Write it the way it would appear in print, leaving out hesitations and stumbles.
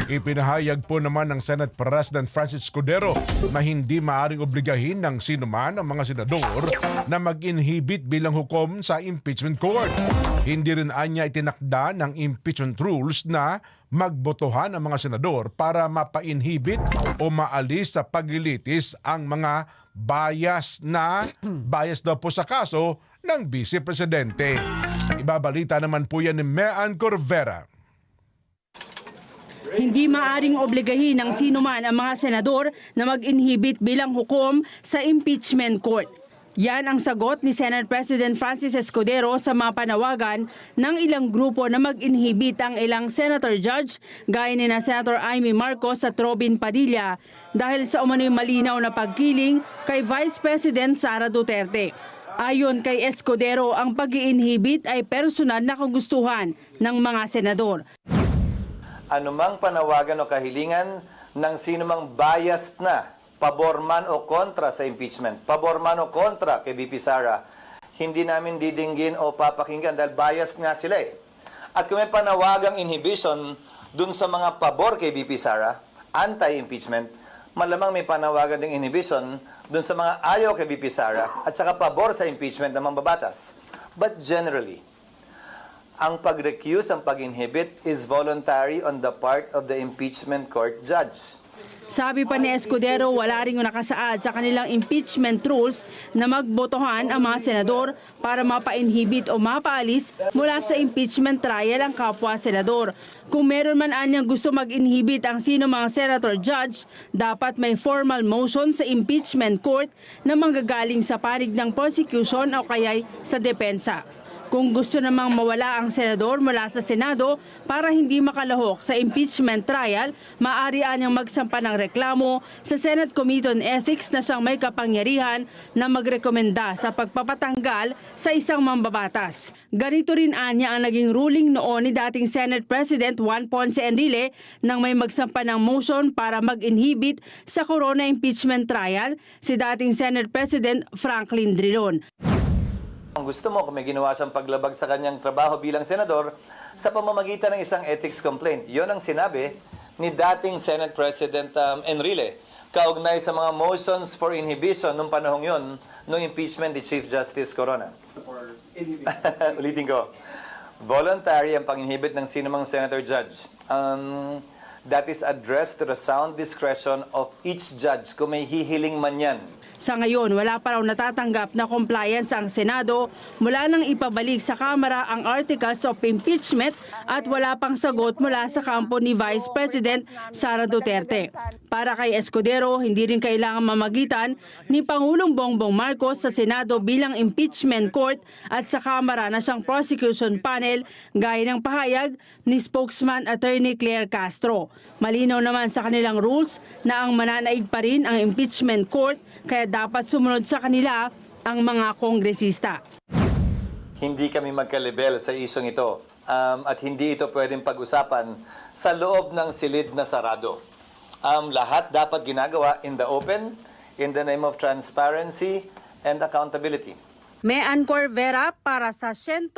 Ipinahayag po naman ng Senate President Francis Escudero na hindi maaring obligahin ng sinuman ang mga senador na mag-inhibit bilang hukom sa impeachment court. Hindi rin anya itinakda ng impeachment rules na magbotohan ang mga senador para mapa-inhibit o maalis sa paglilitis ang mga bias daw po sa kaso ng Vice Presidente. Ibabalita naman po yan ni Mean Corvera. Hindi maaring obligahin ng sinuman ang mga senador na mag-inhibit bilang hukom sa impeachment court. Yan ang sagot ni Senate President Francis Escudero sa mga panawagan ng ilang grupo na mag-inhibit ang ilang senator judge gaya ni na Senator Amy Marcos at Robin Padilla dahil sa umano'y malinaw na pagkiling kay Vice President Sara Duterte. Ayon kay Escudero, ang pag-iinhibit ay personal na kagustuhan ng mga senador. Anumang panawagan o kahilingan ng sinumang biased na pabor man o kontra sa impeachment, pabor man o kontra kay VP Sara, hindi namin didinggin o papakinggan dahil biased nga sila eh. At kung may panawagang inhibition dun sa mga pabor kay VP Sara, anti-impeachment, malamang may panawagan ding inhibition dun sa mga ayaw kay VP Sara at saka pabor sa impeachment ng mambabatas. But generally, ang pag-recuse, ang pag-inhibit is voluntary on the part of the impeachment court judge. Sabi pa ni Escudero, wala ring nakasaad sa kanilang impeachment rules na magbotohan ang mga senador para mapa-inhibit o mapaalis mula sa impeachment trial ang kapwa senador. Kung meron man anyang gusto mag-inhibit ang sino mga senator judge, dapat may formal motion sa impeachment court na manggagaling sa panig ng prosecution o kaya'y sa depensa. Kung gusto namang mawala ang senador mula sa Senado para hindi makalahok sa impeachment trial, maaari anyang magsampa ng reklamo sa Senate Committee on Ethics na siyang may kapangyarihan na magrekomenda sa pagpapatanggal sa isang mambabatas. Ganito rin anya ang naging ruling noon ni dating Senate President Juan Ponce Enrile nang may magsampa ng motion para mag-inhibit sa corona impeachment trial si dating Senate President Franklin Drilon. Ang gusto mo kung may ginawa siyang paglabag sa kanyang trabaho bilang senador sa pamamagitan ng isang ethics complaint. Yon ang sinabi ni dating Senate President Enrile kaugnay sa mga motions for inhibition nung panahong yon nung impeachment ni Chief Justice Corona. Ulitin ko. Voluntary ang pang-inhibit ng sinumang senator judge. That is addressed to the sound discretion of each judge kung may hihiling man yan. Sa ngayon, wala pa raw natatanggap na compliance ang Senado mula nang ipabalik sa Kamara ang articles of impeachment at wala pang sagot mula sa kampo ni Vice President Sara Duterte. Para kay Escudero, hindi rin kailangan mamagitan ni Pangulong Bongbong Marcos sa Senado bilang impeachment court at sa Kamara na siyang prosecution panel gaya ng pahayag ni spokesman Attorney Claire Castro. Malinaw naman sa kanilang rules na ang mananaig pa rin ang impeachment court kaya dapat sumunod sa kanila ang mga kongresista. Hindi kami magkalibel sa isyong ito at hindi ito pwedeng pag-usapan sa loob ng silid na sarado. Lahat dapat ginagawa in the open, in the name of transparency and accountability. Mean Corvera para sa 100%.